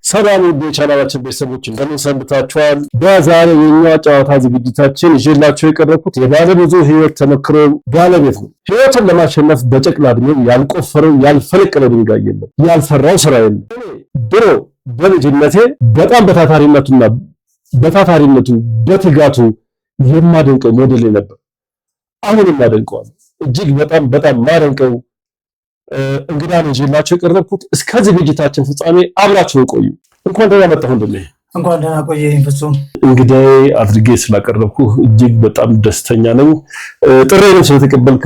ሰላም የቻናላችን ቤተሰቦች እንደምን ሰንብታችኋል? በዛሬው የኛ ጨዋታ ዝግጅታችን ይዤላችሁ የቀረብኩት የባለብዙ ህይወት ተመክሮ ባለቤት ነው። ህይወትን ለማሸነፍ በጨቅላ ዕድሜው ያልቆፈረው ያልፈለቀለው ድንጋይ የለም፣ ያልሰራው ስራ የለም። ድሮ በልጅነቴ በጣም በታታሪነቱ በትጋቱ የማደንቀው ሞዴል ነበር። አሁን የማደንቀው እጅግ በጣም ማደንቀው እንግዳ ነው ይዤላችሁ የቀረብኩት። እስከ ዝግጅታችን ፍጻሜ አብራችሁ ቆዩ። እንኳን ደህና መጣህ ወንድሜ። እንኳን ደህና ቆየህ ፍጹም። እንግዳዬ አድርጌ ስላቀረብኩ እጅግ በጣም ደስተኛ ነኝ። ጥሬንም ስለተቀበልክ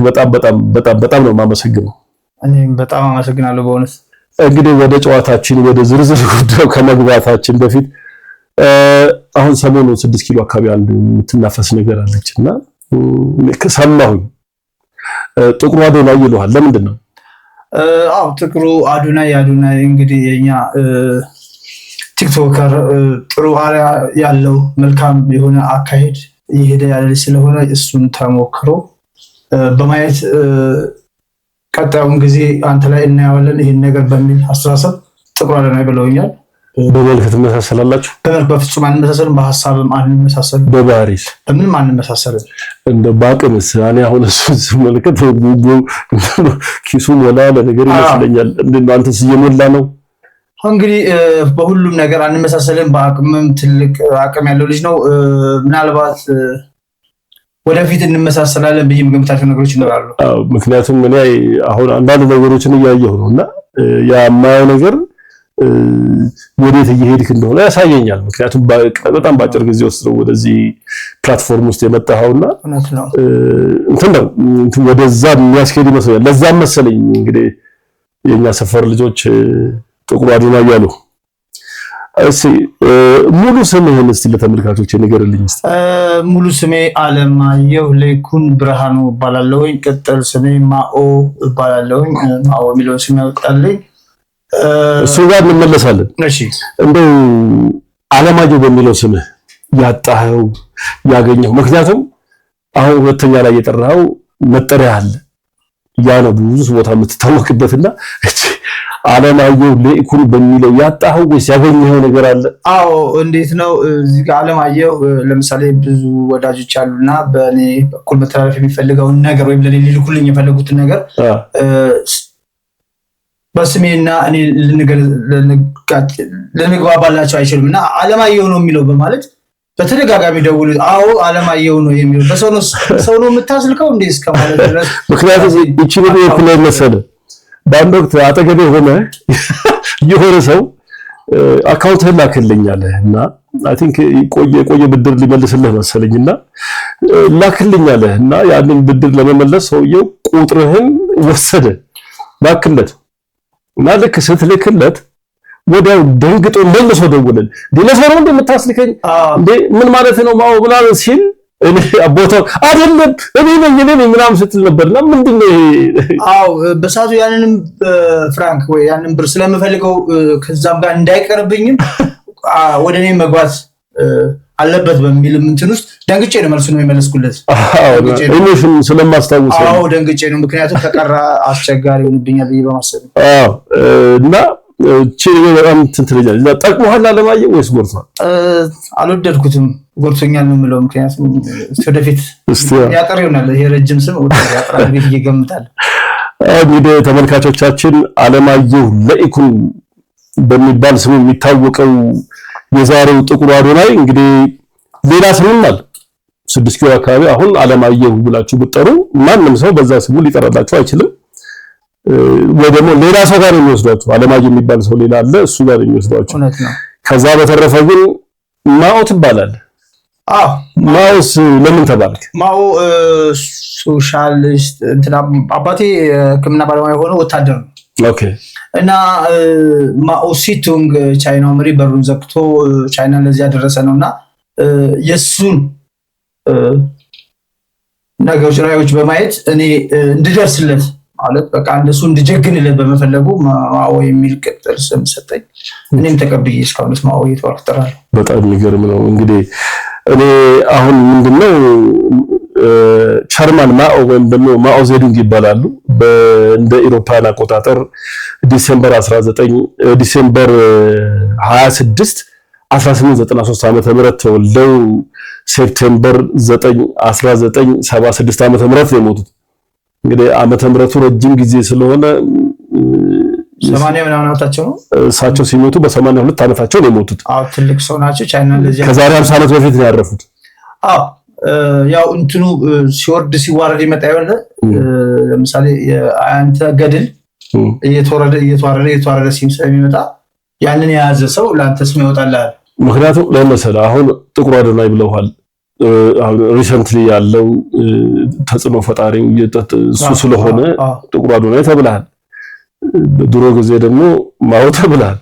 በጣም ነው የማመሰግነው። እኔም በጣም አመሰግናለሁ በእውነት። እንግዲህ ወደ ጨዋታችን ወደ ዝርዝር ጉዳዩ ከመግባታችን በፊት አሁን ሰሞኑን 6 ኪሎ አካባቢ አንድ የምትናፈስ ነገር አለችና ሰማሁኝ። ጥቁሩ አዶናይ ይሉሃል፣ ለምንድን ነው? ጥቁሩ አዶናይ እንግዲህ የኛ ቲክቶከር ጥሩ አሪያ ያለው መልካም የሆነ አካሄድ እየሄደ ያለ ስለሆነ እሱን ተሞክሮ በማየት ቀጣዩን ጊዜ አንተ ላይ እናያለን ይሄን ነገር በሚል አስተሳሰብ ጥቁሩ አዶናይ ብለውኛል። በመልክ ትመሳሰላላችሁ? በፍጹም አንመሳሰልም። በሐሳብም አንመሳሰልም። በባህሪስ በምንም አንመሳሰልም። እንደ ባቅምስ እኔ አሁን እሱ ስመለከት ኪሱ ሞላ ለነገር ይመስለኛል። አንተስ እየሞላ ነው? እንግዲህ በሁሉም ነገር አንመሳሰልም። በአቅምም ትልቅ አቅም ያለው ልጅ ነው። ምናልባት ወደፊት እንመሳሰላለን ብዬ የምገምታቸው ነገሮች ይኖራሉ። ምክንያቱም እኔ አሁን አንዳንድ ነገሮችን እያየሁ ነውና የማየው ነገር ወዴት እየሄድክ እንደሆነ ያሳየኛል። ምክንያቱም በጣም ባጭር ጊዜ ውስጥ ነው ወደዚህ ፕላትፎርም ውስጥ የመጣኸውና ወደዛ የሚያስኬድ ይመስላል። ለዛም መሰለኝ እንግዲህ የኛ ሰፈር ልጆች ጥቁሩ አዶናይ ያሉ። እሺ ሙሉ ስምህን እስቲ ለተመልካቾች ንገርልኝ እስቲ። ሙሉ ስሜ አለማየሁ ለይኩን ብርሃኑ እባላለሁ። ቅጥል ስሜ ማኦ እባላለሁ። ማኦ የሚለው ስም ያወጣልኝ እሱ ጋር እንመለሳለን። እሺ እንደው አለማየሁ በሚለው ስምህ ያጣኸው ያገኘው፣ ምክንያቱም አሁን ሁለተኛ ላይ የጠራኸው መጠሪያ አለ፣ ያ ነው ብዙ ቦታ የምትታወቅበትና አለማየሁ ለይኩን በሚለው ያጣኸው ወይስ ያገኘኸው ነገር አለ? አዎ እንዴት ነው? እዚህ ጋር አለማየሁ ለምሳሌ ብዙ ወዳጆች አሉና በእኔ በኩል መተላለፍ የሚፈልገውን ነገር ወይም ለኔ ሊልኩልኝ የፈለጉትን ነገር በስሜና እኔ ልንግባባላቸው አይችልም እና አለማየሁ ነው የሚለው በማለት በተደጋጋሚ ደውሉ። አዎ አለማየሁ ነው የሚለው በሰው ነው የምታስልከው እንዴ እስከማለት ድረስ። ምክንያቱም እቺ ነው የኩላይ መሰለ በአንድ ወቅት አጠገቤ የሆነ ሰው አካውንትህን ላክልኛለህ እና አይ ቲንክ ቆየ ብድር ሊመልስልህ መሰለኝና ላክልኛለህ እና ያንን ብድር ለመመለስ ሰውየው ቁጥርህን ወሰደ ላክለት እና ልክ ስትልክለት ወዲያው ደንግጦ መልሶ ደወለልኝ። ለሰው ነው እንደምታስልከኝ እንዴ ምን ማለት ነው ማው ምናምን ሲል እኔ አቦታው አይደለም እኔ ነኝ ምናምን ስትል ነበርና ምንድነው ይሄ? በሳቱ ያንንም ፍራንክ ወይ ያንን ብር ስለምፈልገው ከዛም ጋር እንዳይቀርብኝም ወደኔ መግባት አለበት በሚል እንትን ውስጥ ደንግጬ ነው መልሱን የመለስኩለት። እኔሽም ስለማስታውስ ደንግጬ ነው፣ ምክንያቱም ከቀረ አስቸጋሪ ሆነብኛል ብዬ በማሰብ እና በጣም ትንትለኛል። ጠቅሞሃል አለማየሁ ወይስ ጎርቷል? አልወደድኩትም፣ ጎርቶኛል ነው የምለው። ምክንያቱም ወደፊት ያጠር ይሆናል ይሄ ረጅም ስም ወደፊት ያጠራል ብዬ እገምታለሁ። እንግዲህ ተመልካቾቻችን አለማየሁ ለይኩን በሚባል ስሙ የሚታወቀው የዛሬው ጥቁሩ አዶናይ እንግዲህ ሌላ ስምም አለ 6 ኪሎ አካባቢ። አሁን አለማየሁ ብላችሁ ብትጠሩ ማንም ሰው በዛ ስሙ ሊጠራላችሁ አይችልም። ወይ ደግሞ ሌላ ሰው ጋር የሚወስዷችሁ አለማየሁ የሚባል ሰው ሌላ አለ፣ እሱ ጋር የሚወስዷችሁ። ከዛ በተረፈ ግን ማኦ ትባላለህ። ማኦስ ለምን ተባልክ? ማኦ ሶሻሊስት አባቴ ሕክምና ባለሙያ ሆኖ ወታደር ነው። ኦኬ እና ማኦ ሲቱንግ ቻይናው መሪ በሩን ዘግቶ ቻይና ለዚህ ያደረሰ ነውና የሱን ነገሮች ራዮች በማየት እኔ እንድደርስለት ማለት በቃ እንደሱ እንድጀግንለት በመፈለጉ ማኦ የሚል ቅጥል ስም ሰጠኝ። እኔም ተቀብዬ እስካሁን ማኦ እየተባልኩ እጠራለሁ። በጣም የሚገርም ነው። እንግዲህ እኔ አሁን ምንድነው ቸርማን ማኦ ወይም ደግሞ ማኦ ዜዱንግ ይባላሉ። እንደ ኢሮፓን አቆጣጠር ዲሴምበር 26 1893 ዓመተ ምህረት ተወልደው ሴፕቴምበር 9 1976 ዓመተ ምህረት ነው የሞቱት። እንግዲህ ዓመተ ምህረቱ ረጅም ጊዜ ስለሆነ 80 ምናምን ዓመታቸው ነው። እሳቸው ሲሞቱ በ82 ዓመታቸው ነው የሞቱት። አዎ ትልቅ ሰው ናቸው። ቻይና ለዚህ ከዛሬ 50 ዓመት በፊት ነው ያረፉት። አዎ ያው እንትኑ ሲወርድ ሲዋረድ ይመጣ ይወርደ ለምሳሌ አንተ ገድል እየተዋረደ ሲም ስለሚመጣ ያንን የያዘ ሰው ለአንተ ስም ይወጣልሃል። ምክንያቱም ለምሳሌ አሁን ጥቁር አዶናይ ብለዋል። አሁን ሪሰንትሊ ያለው ተጽዕኖ ፈጣሪው እሱ ስለሆነ ጥቁር አዶናይ ተብለሃል። ድሮ ጊዜ ደግሞ ማኦ ተብለሃል።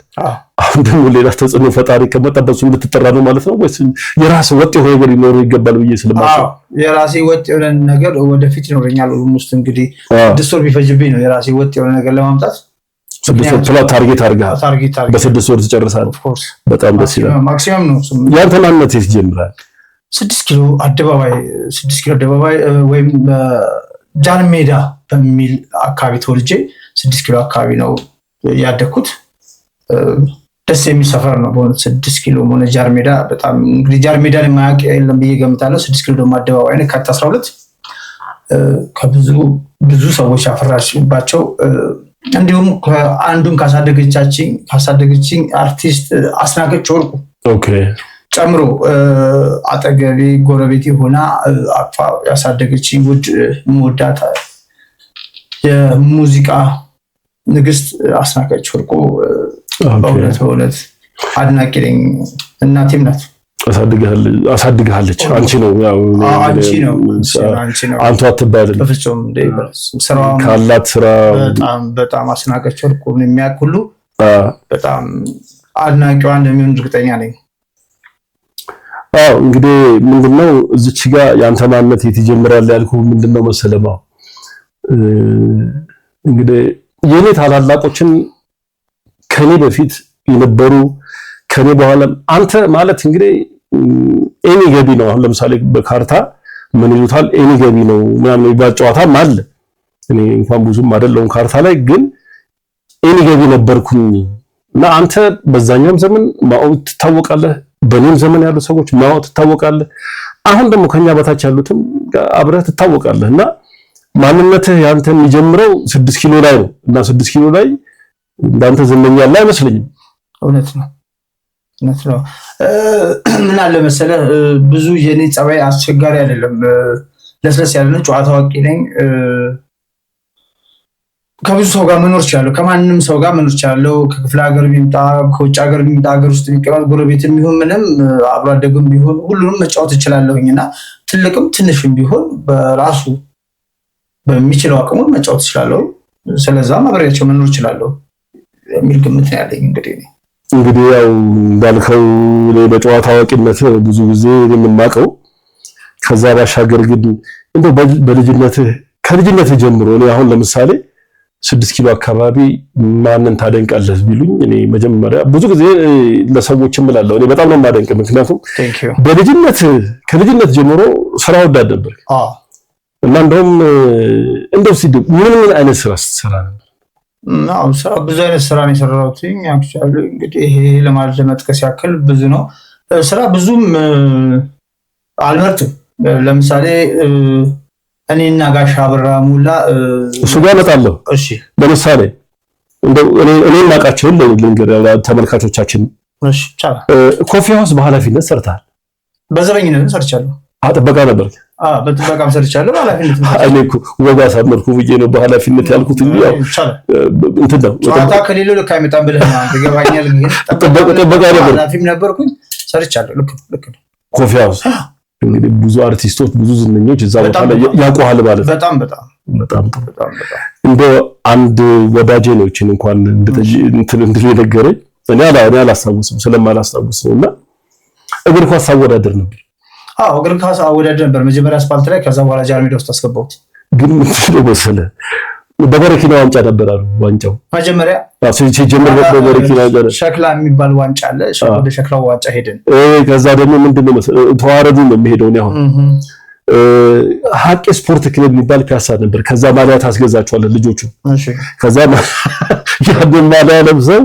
አሁን ደግሞ ሌላ ተጽዕኖ ፈጣሪ ከመጣበሱ እንድትጠራ ነው ማለት ነው ወይስ የራስ ወጥ የሆነ ነገር ሊኖር ይገባል ብዬ ስለማስብ የራሴ ወጥ የሆነ ነገር ወደፊት ይኖረኛል። ውስጥ እንግዲህ ድስቶር ቢፈጅብኝ ነው የራሴ ወጥ የሆነ ነገር ለማምጣት ታርጌት አድርገህ በ6 ወር ትጨርሳለህ። በጣም ደስ ይላል። ማክሲመም ነው። ያንተ ማንነት የት ይጀምራል? 6 ኪሎ አደባባይ ወይም ጃን ሜዳ በሚል አካባቢ ተወልጄ 6 ኪሎ አካባቢ ነው ያደኩት። ደስ የሚል ሰፈር ነው በእውነት 6 ኪሎ ሆነ ጃር ሜዳ። በጣም እንግዲህ ጃር ሜዳ ላይ ማያውቅ የለም ብዬ ገምታለሁ። 6 ኪሎ ደግሞ አደባባይ ነው ካታ 12 ከብዙ ሰዎች ያፈራችባቸው እንዲሁም አንዱን ካሳደገችኝ አርቲስት አስናቀች ወርቁ ጨምሮ አጠገቤ ጎረቤቴ ሆና አቅፋ ያሳደገችኝ ውዳታ የሙዚቃ ንግስት አስናቀች ወርቁ በእውነት አድናቂ ነኝ። እናቴም ናት። አሳድግሃለች። አንቺ ነው አንቱ አትባልም በፍጹም። ስራው ካላት ስራ በጣም አስናቀች ወርቁን የሚያውቅ ሁሉ በጣም አድናቂዋ እንደሚሆን እርግጠኛ ነኝ። እንግዲህ ምንድነው እዚች ጋር ያንተ ማንነት የት ይጀምራል ያልኩህ ምንድነው መሰለህ? እንግዲህ የኔ ታላላቆችን ከኔ በፊት የነበሩ ከኔ በኋላ አንተ ማለት እንግዲህ ኤኒ ገቢ ነው። አሁን ለምሳሌ በካርታ ምን ይሉታል ኤኒ ገቢ ነው ምናምን የሚባል ጨዋታም አለ። እኔ እንኳን ብዙም አይደለሁም ካርታ ላይ ግን ኤኒ ገቢ ነበርኩኝ እና አንተ በዛኛም ዘመን ማኦ ትታወቃለህ፣ በኔም ዘመን ያሉ ሰዎች ማኦ ትታወቃለህ፣ አሁን ደግሞ ከኛ በታች ያሉትም አብረህ ትታወቃለህ እና ማንነትህ ያንተ የሚጀምረው 6 ኪሎ ላይ ነው እና 6 ኪሎ ላይ እንዳንተ ዝነኛ ያለ አይመስለኝም። እውነት ነው። ምን አለ መሰለህ ብዙ የኔ ጸባይ አስቸጋሪ አይደለም፣ ለስለስ ያለ ነው። ጨዋታ አዋቂ ነኝ። ከብዙ ሰው ጋር መኖር እችላለሁ፣ ከማንም ሰው ጋር መኖር እችላለሁ። ከክፍለ ሀገር ቢመጣ ከውጭ ሀገር ቢመጣ ሀገር ውስጥ ቢቀመጥ ጎረቤትም ቢሆን ምንም አብሮ አደግም ቢሆን ሁሉንም መጫወት እችላለሁኝና ትልቅም ትንሽም ቢሆን በራሱ በሚችለው አቅሙ መጫወት እችላለሁ። ስለዛም አብሬያቸው መኖር እችላለሁ የሚል ግምት ነው ያለኝ። እንግዲህ ያው እንዳልከው በጨዋታ አዋቂነት ብዙ ጊዜ የምናውቀው ከዛ ባሻገር ግን እንደው ከልጅነትህ ጀምሮ እኔ አሁን ለምሳሌ 6 ኪሎ አካባቢ ማንን ታደንቃለህ ቢሉኝ እኔ መጀመሪያ ብዙ ጊዜ ለሰዎች እምላለሁ እኔ በጣም ነው የማደንቅ። ምክንያቱም ከልጅነት ጀምሮ ስራ ወዳድ ነበር እና እንደው ምን አይነት ስራ ስትሰራ ነበር? ስራ ብዙ አይነት ስራ ነው የሰራሁት። አክቹአሊ እንግዲህ ይሄ ለመጥቀስ ያክል ብዙ ነው። ስራ ብዙም አልመርጥም። ለምሳሌ እኔና ጋሻ አበራ ሙላ እሱ ጋር እመጣለሁ። እሺ ለምሳሌ እንደው እኔ ማቃቸውን ልንገር ተመልካቾቻችን። እሺ ቻላ ኮፊ ሃውስ በኃላፊነት ሰርተሃል? በዘበኝነት ሰርቻለሁ። ጥበቃ ነበር? በጥበቃም ሰርቻለሁ። በኃላፊነት እኔ እኮ ወጋ ሳመርኩ ብዬ ነው በኃላፊነት ያልኩት እንጂ ያው እንትን ነው ጨዋታ ከሌለው ልክ አይመጣም ብለህ ነው አንተ ገባኛል። ግን ጥበቃ ነበር፣ ኃላፊም ነበርኩኝ፣ ሰርቻለሁ። ልክ ነው። ኮፊ ሃውስ እንግዲህ ብዙ አርቲስቶች ብዙ ዝነኞች እዛ ቦታ ላይ ያውቁሃል ማለት ነው። በጣም እንደ አንድ ወዳጄ ነው እቺን እንኳን እንትን የነገረኝ እኔ አላስታውስም ስለማላስታውስ ነውና እግር ኳስ አወዳደር ነበር። እግር ኳስ አወዳደር ነበር መጀመሪያ አስፋልት ላይ፣ ከዛ በኋላ ጃር ሜዳ ውስጥ አስገባሁት። ግን ምንድነው መሰለህ በበረኪና ዋንጫ ነበር አሉ። ዋንጫው መጀመሪያ ሲጀምር በበረኪና ሸክላ የሚባል ዋንጫ አለ። ወደ ሸክላው ዋንጫ ሄድን። ከዛ ደግሞ ምንድነው መሰለህ ተዋረዱ ነው የሚሄደው ነው። ሀቄ ስፖርት ክለብ የሚባል ፒያሳ ነበር። ከዛ ማሊያ ታስገዛቸዋለህ ልጆቹ። ከዛ ያንን ማሊያ ለብሰው